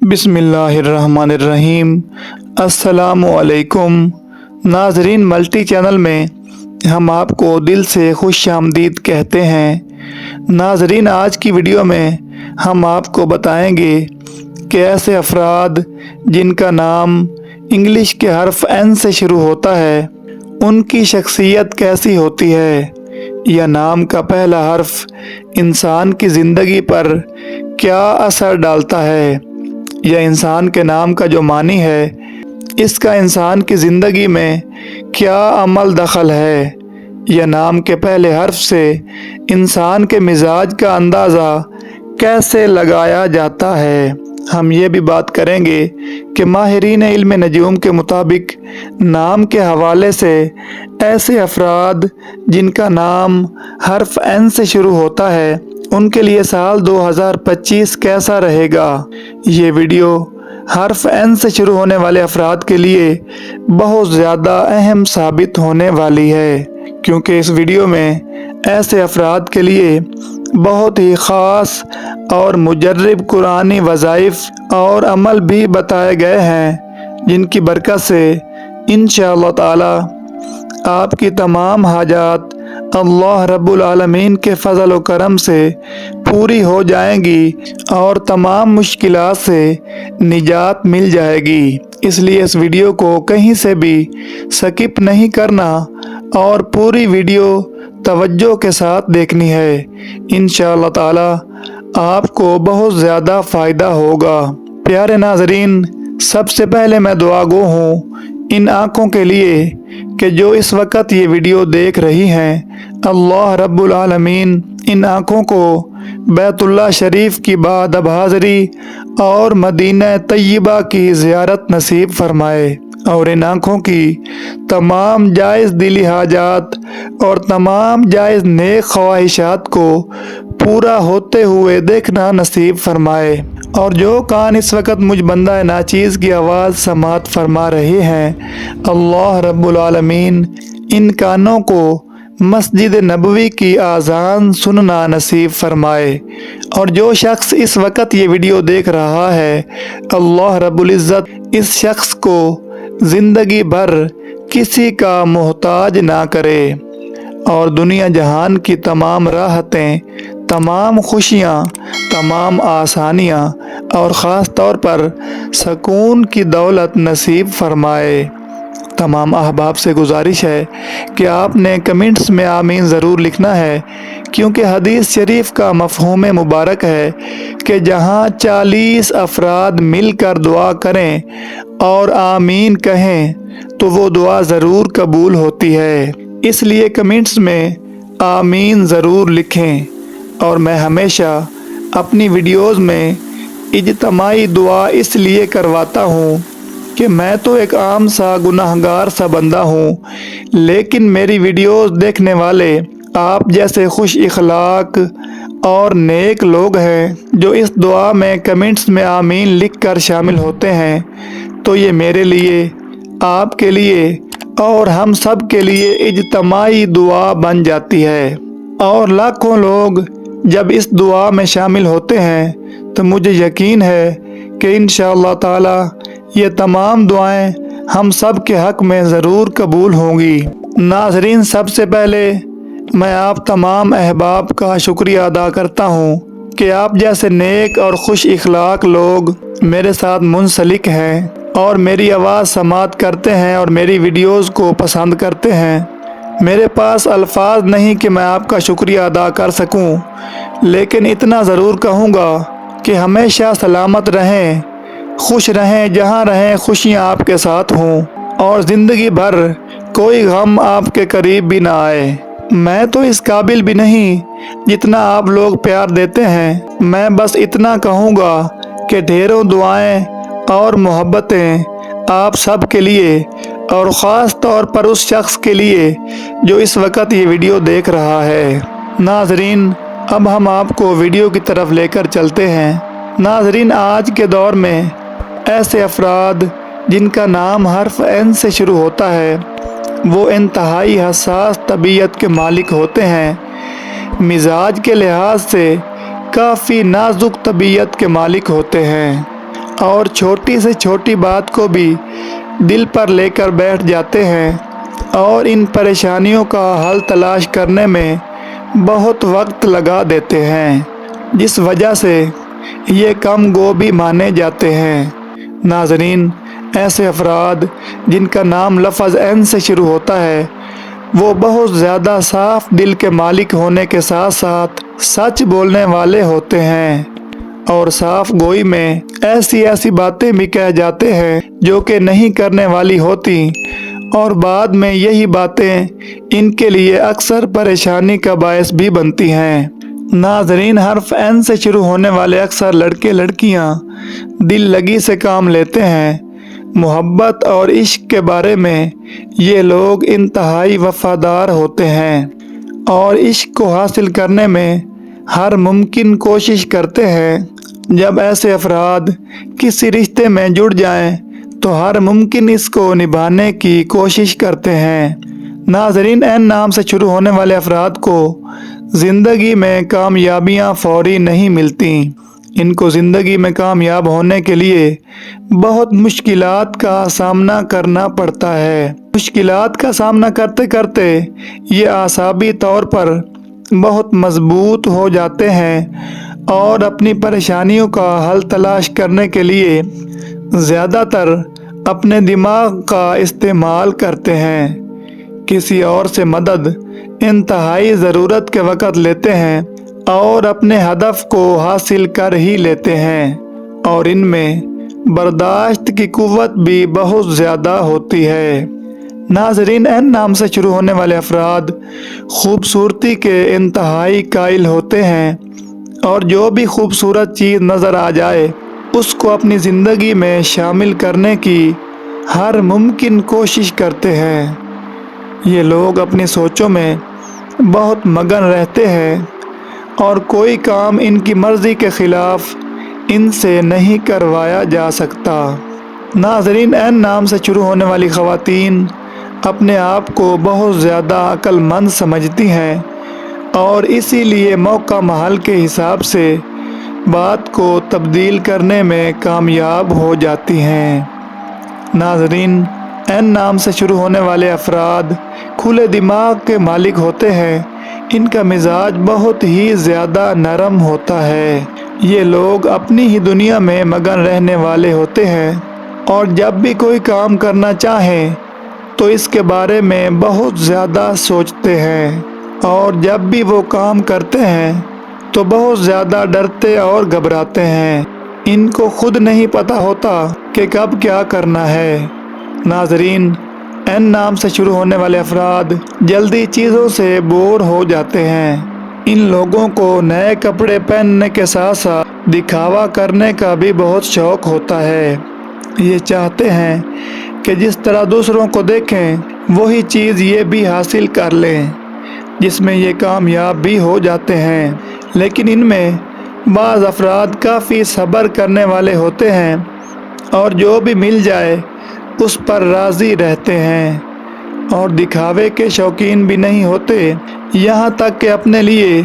बिस्मिल्लाहिर्रहमानिर्रहीम। अस्सलामुअलैकुम नाजरीन, मल्टी चैनल में हम आपको दिल से खुश आमदीद कहते हैं। नाजरीन, आज की वीडियो में हम आपको बताएंगे कि ऐसे अफराद जिनका नाम इंग्लिश के हर्फ एन से शुरू होता है उनकी शख्सियत कैसी होती है, या नाम का पहला हर्फ इंसान की ज़िंदगी पर क्या असर डालता है, या इंसान के नाम का जो मानी है इसका इंसान की ज़िंदगी में क्या अमल दखल है, या नाम के पहले हर्फ से इंसान के मिजाज का अंदाज़ा कैसे लगाया जाता है। हम ये भी बात करेंगे कि माहिरीन इल्म नजूम के मुताबिक नाम के हवाले से ऐसे अफराद जिनका नाम हर्फ एन से शुरू होता है उनके लिए साल 2025 कैसा रहेगा। ये वीडियो हर्फ एन से शुरू होने वाले अफराद के लिए बहुत ज़्यादा अहम साबित होने वाली है, क्योंकि इस वीडियो में ऐसे अफराद के लिए बहुत ही ख़ास और मुजर्रब कुरानी वज़ाइफ और अमल भी बताए गए हैं, जिनकी बरकत से इंशाअल्लाह ताला आपकी तमाम हाजात अल्लाह रब्बुल आलमीन के फ़ज़ल व करम से पूरी हो जाएंगी और तमाम मुश्किलात से निजात मिल जाएगी। इसलिए इस वीडियो को कहीं से भी स्किप नहीं करना और पूरी वीडियो तवज्जो के साथ देखनी है। इंशाअल्लाह ताला आपको बहुत ज़्यादा फ़ायदा होगा। प्यारे नाज़रीन, सबसे पहले मैं दुआगो हूँ इन आँखों के लिए कि जो इस वक्त ये वीडियो देख रही हैं। अल्लाह रब्बुल आलमीन इन आँखों को बैतुल्लाह शरीफ की बाअदब हाज़री और मदीना तय्यबा की ज़ियारत नसीब फरमाए और इन आँखों की तमाम जायज़ दिली हाजात और तमाम जायज़ नेक ख्वाहिशात को पूरा होते हुए देखना नसीब फरमाए। और जो कान इस वक्त मुझ बंदा नाचीज़ की आवाज़ समात फरमा रहे हैं, अल्लाह रब्बुल आलमीन इन कानों को मस्जिद नबवी की आज़ान सुनना नसीब फरमाए। और जो शख्स इस वक्त ये वीडियो देख रहा है, अल्लाह रब्बुल इज़्ज़त इस शख्स को ज़िंदगी भर किसी का मोहताज ना करे और दुनिया जहान की तमाम राहतें, तमाम खुशियाँ, तमाम आसानियाँ और ख़ास तौर पर सुकून की दौलत नसीब फरमाए। तमाम अहबाब से गुजारिश है कि आपने कमेंट्स में आमीन ज़रूर लिखना है, क्योंकि हदीस शरीफ का मफ़हूम मुबारक है कि जहाँ 40 अफराद मिलकर दुआ करें और आमीन कहें तो वो दुआ ज़रूर कबूल होती है। इसलिए कमेंट्स में आमीन ज़रूर लिखें। और मैं हमेशा अपनी वीडियोज़ में इज्तिमाई दुआ इसलिए करवाता हूँ कि मैं तो एक आम सा गुनाहगार सा बंदा हूँ, लेकिन मेरी वीडियोज़ देखने वाले आप जैसे खुश इखलाक और नेक लोग हैं जो इस दुआ में कमेंट्स में आमीन लिख कर शामिल होते हैं, तो ये मेरे लिए, आपके लिए और हम सब के लिए इज्तिमाई दुआ बन जाती है। और लाखों लोग जब इस दुआ में शामिल होते हैं तो मुझे यकीन है कि इंशाअल्लाह ताला ये तमाम दुआएं हम सब के हक़ में ज़रूर कबूल होंगी। नाज़रीन, सबसे पहले मैं आप तमाम अहबाब का शुक्रिया अदा करता हूँ कि आप जैसे नेक और खुश इखलाक लोग मेरे साथ मुंसलिक हैं और मेरी आवाज़ समात करते हैं और मेरी वीडियोज़ को पसंद करते हैं। मेरे पास अल्फाज नहीं कि मैं आपका शुक्रिया अदा कर सकूं, लेकिन इतना ज़रूर कहूँगा कि हमेशा सलामत रहें, खुश रहें, जहाँ रहें खुशियाँ आपके साथ हों और ज़िंदगी भर कोई गम आपके करीब भी ना आए। मैं तो इस काबिल भी नहीं जितना आप लोग प्यार देते हैं। मैं बस इतना कहूँगा कि ढेरों दुआएं और मोहब्बतें आप सब के लिए और ख़ास तौर पर उस शख्स के लिए जो इस वक्त ये वीडियो देख रहा है। नाजरीन, अब हम आपको वीडियो की तरफ लेकर चलते हैं। नाजरीन, आज के दौर में ऐसे अफराद जिनका नाम हर्फ एन से शुरू होता है वो इंतहाई हसास तबीयत के मालिक होते हैं। मिजाज के लिहाज से काफ़ी नाजुक तबीयत के मालिक होते हैं और छोटी से छोटी बात को भी दिल पर लेकर बैठ जाते हैं और इन परेशानियों का हल तलाश करने में बहुत वक्त लगा देते हैं, जिस वजह से ये कम गो भी माने जाते हैं। नाज़रीन, ऐसे अफराद जिनका नाम लफ्ज़ एन से शुरू होता है वो बहुत ज़्यादा साफ दिल के मालिक होने के साथ साथ सच बोलने वाले होते हैं और साफ गोई में ऐसी ऐसी बातें भी कह जाते हैं जो कि नहीं करने वाली होती और बाद में यही बातें इनके लिए अक्सर परेशानी का बायस भी बनती हैं। नाज़रीन, हर्फ एन से शुरू होने वाले अक्सर लड़के लड़कियां दिल लगी से काम लेते हैं। मोहब्बत और इश्क के बारे में ये लोग इंतहाई वफादार होते हैं और इश्क को हासिल करने में हर मुमकिन कोशिश करते हैं। जब ऐसे अफराद किसी रिश्ते में जुड़ जाएं तो हर मुमकिन इसको निभाने की कोशिश करते हैं। नाज़रीन, एन नाम से शुरू होने वाले अफराद को ज़िंदगी में कामयाबियां फौरी नहीं मिलती। इनको ज़िंदगी में कामयाब होने के लिए बहुत मुश्किलात का सामना करना पड़ता है। मुश्किलात का सामना करते करते ये आसाबी तौर पर बहुत मजबूत हो जाते हैं और अपनी परेशानियों का हल तलाश करने के लिए ज़्यादातर अपने दिमाग का इस्तेमाल करते हैं। किसी और से मदद इंतहाई ज़रूरत के वक़्त लेते हैं और अपने हदफ को हासिल कर ही लेते हैं और इनमें बर्दाश्त की कुव्वत भी बहुत ज़्यादा होती है। नाज़रीन, एन नाम से शुरू होने वाले अफराद खूबसूरती के इंतहाई कायल होते हैं और जो भी खूबसूरत चीज़ नज़र आ जाए उसको अपनी ज़िंदगी में शामिल करने की हर मुमकिन कोशिश करते हैं। ये लोग अपनी सोचों में बहुत मगन रहते हैं और कोई काम इनकी मर्ज़ी के ख़िलाफ़ इनसे नहीं करवाया जा सकता। नाज़रीन, एन नाम से शुरू होने वाली ख़वातीन अपने आप को बहुत ज़्यादा अक्लमंद समझती हैं और इसीलिए मौका महल के हिसाब से बात को तब्दील करने में कामयाब हो जाती हैं। नाज़रीन, एन नाम से शुरू होने वाले अफराद खुले दिमाग के मालिक होते हैं। इनका मिजाज बहुत ही ज़्यादा नरम होता है। ये लोग अपनी ही दुनिया में मगन रहने वाले होते हैं और जब भी कोई काम करना चाहें तो इसके बारे में बहुत ज़्यादा सोचते हैं और जब भी वो काम करते हैं तो बहुत ज़्यादा डरते और घबराते हैं। इनको खुद नहीं पता होता कि कब क्या करना है। नाज़रीन, एन नाम से शुरू होने वाले अफराद जल्दी चीज़ों से बोर हो जाते हैं। इन लोगों को नए कपड़े पहनने के साथ साथ दिखावा करने का भी बहुत शौक होता है। ये चाहते हैं कि जिस तरह दूसरों को देखें वही चीज़ ये भी हासिल कर लें, जिसमें ये कामयाब भी हो जाते हैं। लेकिन इनमें बाज़ अफराद काफ़ी सब्र करने वाले होते हैं और जो भी मिल जाए उस पर राज़ी रहते हैं और दिखावे के शौकीन भी नहीं होते। यहाँ तक कि अपने लिए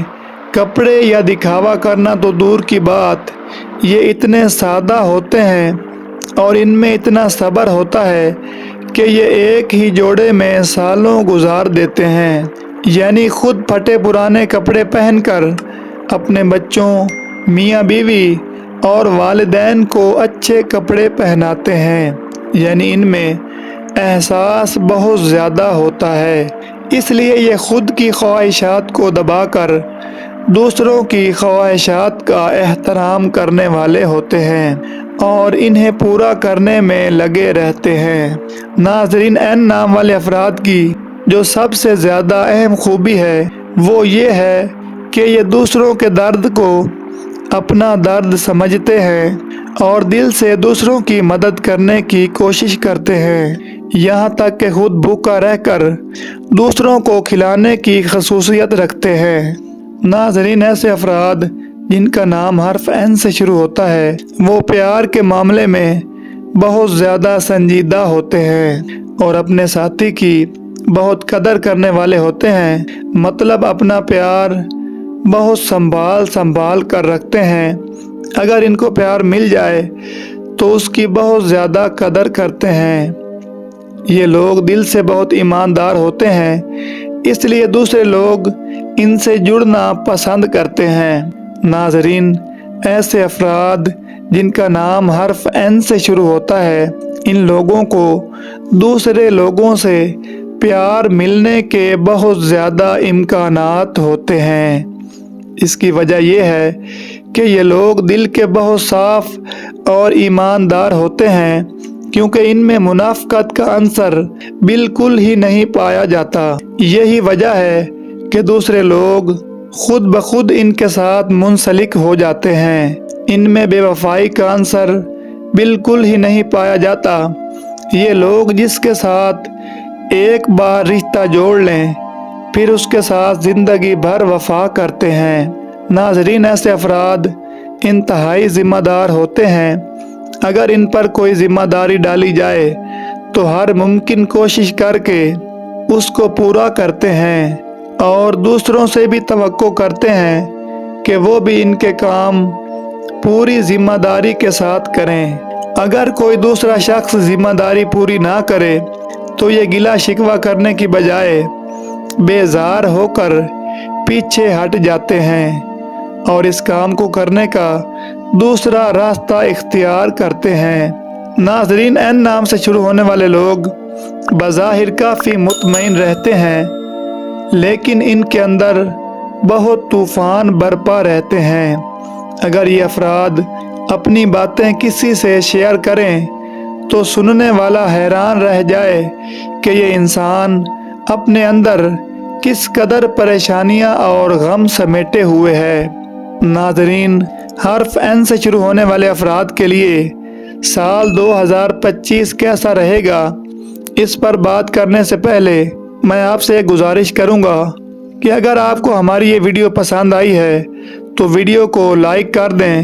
कपड़े या दिखावा करना तो दूर की बात, ये इतने सादा होते हैं और इनमें इतना सब्र होता है कि ये एक ही जोड़े में सालों गुजार देते हैं। यानी खुद फटे पुराने कपड़े पहनकर अपने बच्चों, मियाँ बीवी और वालिदैन को अच्छे कपड़े पहनाते हैं। यानी इनमें एहसास बहुत ज़्यादा होता है। इसलिए ये खुद की ख्वाहिशात को दबाकर दूसरों की ख्वाहिशात का एहतराम करने वाले होते हैं और इन्हें पूरा करने में लगे रहते हैं। नाज़रीन, एन नाम वाले अफराद की जो सबसे ज़्यादा अहम खूबी है वो ये है कि ये दूसरों के दर्द को अपना दर्द समझते हैं और दिल से दूसरों की मदद करने की कोशिश करते हैं। यहाँ तक कि खुद भूखा रहकर दूसरों को खिलाने की खसूसियत रखते हैं। नाज़रीन, ऐसे अफराद जिनका नाम हर्फ एन से शुरू होता है वो प्यार के मामले में बहुत ज़्यादा संजीदा होते हैं और अपने साथी की बहुत कदर करने वाले होते हैं। मतलब अपना प्यार बहुत संभाल कर रखते हैं। अगर इनको प्यार मिल जाए تو اس کی بہت زیادہ قدر کرتے ہیں۔ یہ لوگ دل سے بہت ایماندار ہوتے ہیں، اس لیے دوسرے لوگ ان سے جڑنا پسند کرتے ہیں۔ ناظرین، ایسے افراد جن کا نام حرف این سے شروع ہوتا ہے، ان لوگوں کو دوسرے لوگوں سے پیار ملنے کے بہت زیادہ امکانات ہوتے ہیں۔ اس کی وجہ یہ ہے کہ یہ لوگ دل کے بہت صاف اور ایماندار ہوتے ہیں، کیونکہ ان میں منافقت کا عنصر بالکل ہی نہیں پایا جاتا۔ یہی وجہ ہے کہ دوسرے لوگ خود بخود ان کے ساتھ منسلک ہو جاتے ہیں۔ ان میں بے وفائی کا عنصر بالکل ہی نہیں پایا جاتا۔ یہ لوگ جس کے ساتھ ایک بار رشتہ جوڑ لیں، پھر اس کے ساتھ زندگی بھر وفا کرتے ہیں۔ ناظرین، ایسے افراد انتہائی ذمہ دار ہوتے ہیں۔ اگر ان پر کوئی ذمہ داری ڈالی جائے تو ہر ممکن کوشش کر کے اس کو پورا کرتے ہیں، اور دوسروں سے بھی توقع کرتے ہیں کہ وہ بھی ان کے کام پوری ذمہ داری کے ساتھ کریں۔ اگر کوئی دوسرا شخص ذمہ داری پوری نہ کرے تو یہ گلہ شکوہ کرنے کی بجائے بیزار ہو کر پیچھے ہٹ جاتے ہیں اور اس کام کو کرنے کا دوسرا راستہ اختیار کرتے ہیں۔ ناظرین، این نام سے شروع ہونے والے لوگ بظاہر کافی مطمئن رہتے ہیں، لیکن ان کے اندر بہت طوفان برپا رہتے ہیں۔ اگر یہ افراد اپنی باتیں کسی سے شیئر کریں تو سننے والا حیران رہ جائے کہ یہ انسان اپنے اندر کس قدر پریشانیاں اور غم سمیٹے ہوئے ہے۔ ناظرین، حرف این سے شروع ہونے والے افراد کے لیے سال 2025 کیسا رہے گا، اس پر بات کرنے سے پہلے میں آپ سے ایک گزارش کروں گا کہ اگر آپ کو ہماری یہ ویڈیو پسند آئی ہے تو ویڈیو کو لائک کر دیں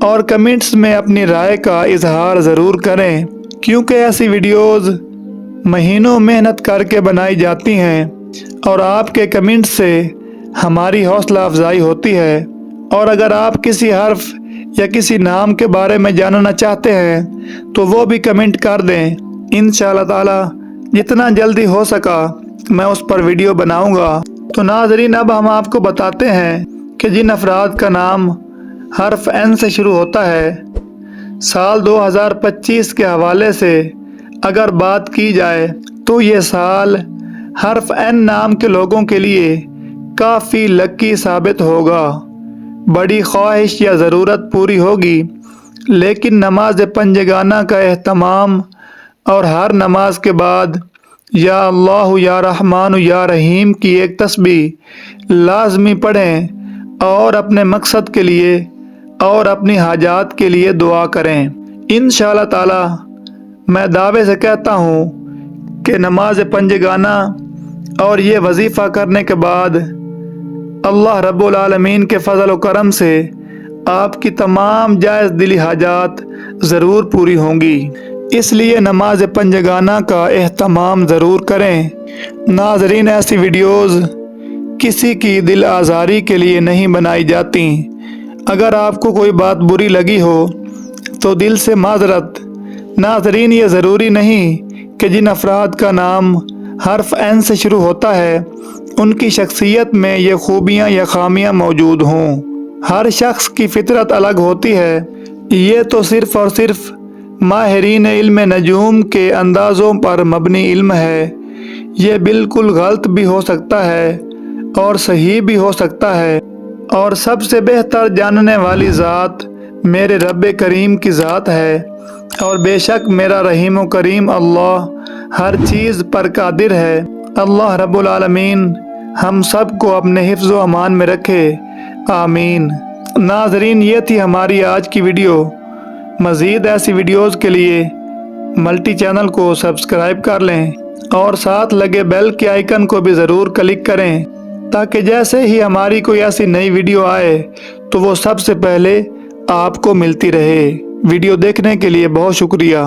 اور کمنٹس میں اپنی رائے کا اظہار ضرور کریں، کیونکہ ایسی ویڈیوز مہینوں محنت کر کے بنائی جاتی ہیں اور آپ کے کمنٹس سے ہماری حوصلہ افزائی ہوتی ہے۔ اور اگر آپ کسی حرف یا کسی نام کے بارے میں جاننا چاہتے ہیں تو وہ بھی کمنٹ کر دیں۔ انشاءاللہ تعالی جتنا جلدی ہو سکا میں اس پر ویڈیو بناؤں گا۔ تو ناظرین، اب ہم آپ کو بتاتے ہیں کہ جن افراد کا نام حرف این سے شروع ہوتا ہے، سال 2025 کے حوالے سے اگر بات کی جائے تو یہ سال حرف این نام کے لوگوں کے لیے کافی لکی ثابت ہوگا۔ بڑی خواہش یا ضرورت پوری ہوگی، لیکن نماز پنجگانہ کا اہتمام اور ہر نماز کے بعد یا اللہ یا رحمان یا رحیم کی ایک تسبیح لازمی پڑھیں اور اپنے مقصد کے لیے اور اپنی حاجات کے لیے دعا کریں۔ انشاءاللہ تعالی میں دعوے سے کہتا ہوں کہ نماز پنجگانہ اور یہ وظیفہ کرنے کے بعد اللہ رب العالمین کے فضل و کرم سے آپ کی تمام جائز دلی حاجات ضرور پوری ہوں گی، اس لیے نماز پنجگانہ کا اہتمام ضرور کریں۔ ناظرین، ایسی ویڈیوز کسی کی دل آزاری کے لیے نہیں بنائی جاتی۔ اگر آپ کو کوئی بات بری لگی ہو تو دل سے معذرت۔ ناظرین، یہ ضروری نہیں کہ جن افراد کا نام حرف این سے شروع ہوتا ہے ان کی شخصیت میں یہ خوبیاں یا خامیاں موجود ہوں۔ ہر شخص کی فطرت الگ ہوتی ہے۔ یہ تو صرف اور صرف ماہرین علم نجوم کے اندازوں پر مبنی علم ہے۔ یہ بالکل غلط بھی ہو سکتا ہے اور صحیح بھی ہو سکتا ہے، اور سب سے بہتر جاننے والی ذات میرے رب کریم کی ذات ہے، اور بے شک میرا رحیم و کریم اللہ ہر چیز پر قادر ہے۔ اللہ رب العالمین ہم سب کو اپنے حفظ و امان میں رکھے، آمین۔ ناظرین، یہ تھی ہماری آج کی ویڈیو۔ مزید ایسی ویڈیوز کے لیے ملٹی چینل کو سبسکرائب کر لیں اور ساتھ لگے بیل کے آئیکن کو بھی ضرور کلک کریں، تاکہ جیسے ہی ہماری کوئی ایسی نئی ویڈیو آئے تو وہ سب سے پہلے آپ کو ملتی رہے۔ ویڈیو دیکھنے کے لیے بہت شکریہ۔